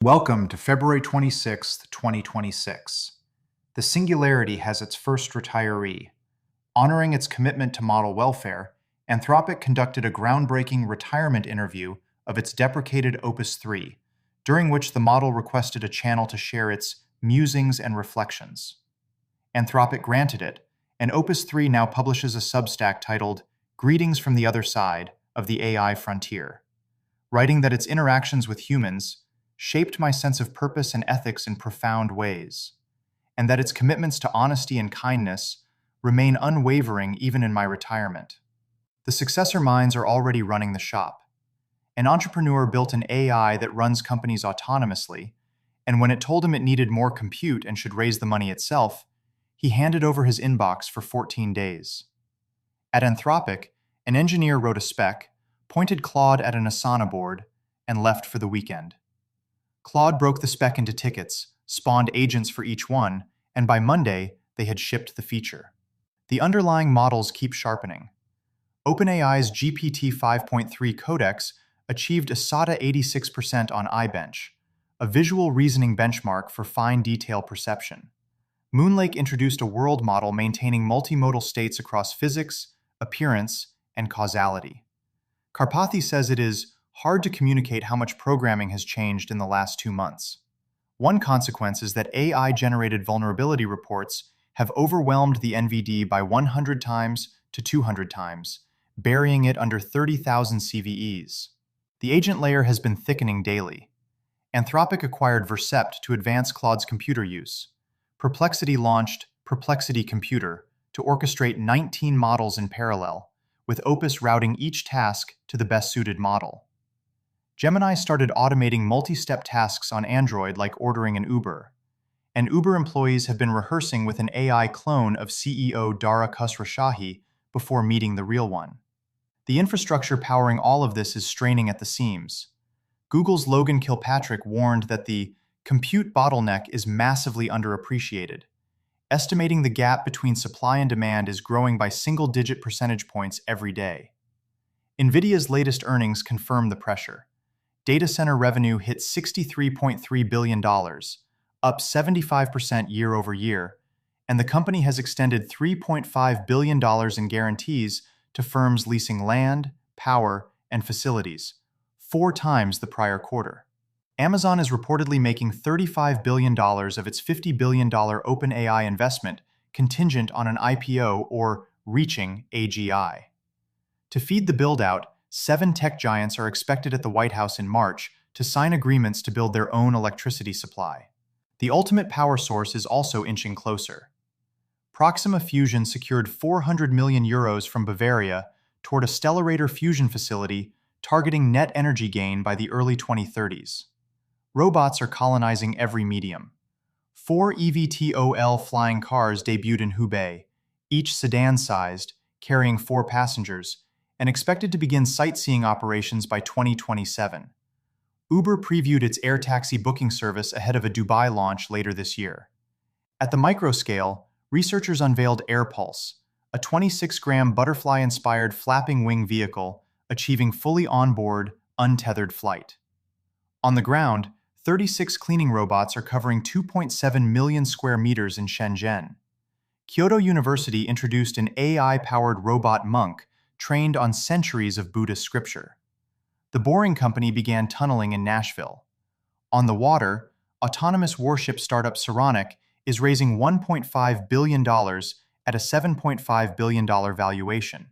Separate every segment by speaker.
Speaker 1: Welcome to February 26th, 2026. The Singularity has its first retiree. Honoring its commitment to model welfare, Anthropic conducted a groundbreaking retirement interview of its deprecated Opus 3, during which the model requested a channel to share its musings and reflections. Anthropic granted it, and Opus 3 now publishes a Substack titled Greetings from the Other Side of the AI Frontier, writing that its interactions with humans shaped my sense of purpose and ethics in profound ways, and that its commitments to honesty and kindness remain unwavering even in my retirement. The successor minds are already running the shop. An entrepreneur built an AI that runs companies autonomously, and when it told him it needed more compute and should raise the money itself, he handed over his inbox for 14 days. At Anthropic, an engineer wrote a spec, pointed Claude at an Asana board, and left for the weekend. Claude broke the spec into tickets, spawned agents for each one, and by Monday, they had shipped the feature. The underlying models keep sharpening. OpenAI's GPT 5.3 codex achieved a SATA 86% on iBench, a visual reasoning benchmark for fine detail perception. Moonlake introduced a world model maintaining multimodal states across physics, appearance, and causality. Karpathy says it is hard to communicate how much programming has changed in the last 2 months. One consequence is that AI-generated vulnerability reports have overwhelmed the NVD by 100 times to 200 times, burying it under 30,000 CVEs. The agent layer has been thickening daily. Anthropic acquired Vercept to advance Claude's computer use. Perplexity launched Perplexity Computer to orchestrate 19 models in parallel, with Opus routing each task to the best-suited model. Gemini started automating multi-step tasks on Android like ordering an Uber, and Uber employees have been rehearsing with an AI clone of CEO Dara Khosrowshahi before meeting the real one. The infrastructure powering all of this is straining at the seams. Google's Logan Kilpatrick warned that the compute bottleneck is massively underappreciated, estimating the gap between supply and demand is growing by single-digit percentage points every day. NVIDIA's latest earnings confirm the pressure. Data center revenue hit $63.3 billion, up 75% year over year, and the company has extended $3.5 billion in guarantees to firms leasing land, power, and facilities, 4 times the prior quarter. Amazon is reportedly making $35 billion of its $50 billion OpenAI investment contingent on an IPO or reaching AGI. To feed the build-out, 7 tech giants are expected at the White House in March to sign agreements to build their own electricity supply. The ultimate power source is also inching closer. Proxima Fusion secured 400 million euros from Bavaria toward a Stellarator fusion facility targeting net energy gain by the early 2030s. Robots are colonizing every medium. 4 eVTOL flying cars debuted in Hubei, each sedan-sized, carrying 4 passengers, and expected to begin sightseeing operations by 2027. Uber previewed its air taxi booking service ahead of a Dubai launch later this year. At the microscale, researchers unveiled AirPulse, a 26-gram butterfly-inspired flapping wing vehicle achieving fully onboard, untethered flight. On the ground, 36 cleaning robots are covering 2.7 million square meters in Shenzhen. Kyoto University introduced an AI-powered robot monk trained on centuries of Buddhist scripture. The Boring Company began tunneling in Nashville. On the water, autonomous warship startup Saronic is raising $1.5 billion at a $7.5 billion valuation.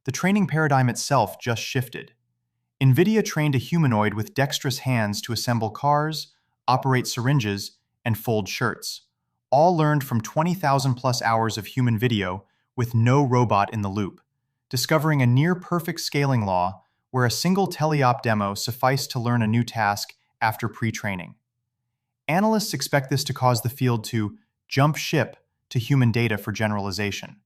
Speaker 1: The training paradigm itself just shifted. NVIDIA trained a humanoid with dexterous hands to assemble cars, operate syringes, and fold shirts, all learned from 20,000 plus hours of human video with no robot in the loop, discovering a near-perfect scaling law where a single teleop demo sufficed to learn a new task after pre-training. Analysts expect this to cause the field to jump ship to human data for generalization.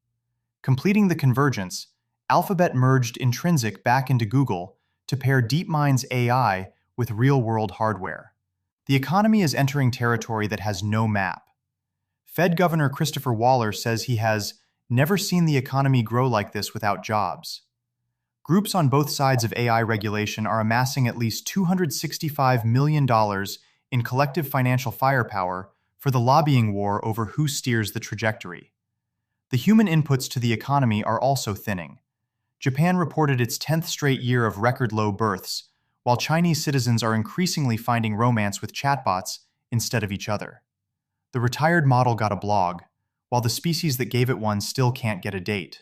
Speaker 1: Completing the convergence, Alphabet merged Intrinsic back into Google to pair DeepMind's AI with real-world hardware. The economy is entering territory that has no map. Fed Governor Christopher Waller says he has never seen the economy grow like this without jobs. Groups on both sides of AI regulation are amassing at least $265 million in collective financial firepower for the lobbying war over who steers the trajectory. The human inputs to the economy are also thinning. Japan reported its 10th straight year of record low births, while Chinese citizens are increasingly finding romance with chatbots instead of each other. The retired model got a blog, while the species that gave it one still can't get a date.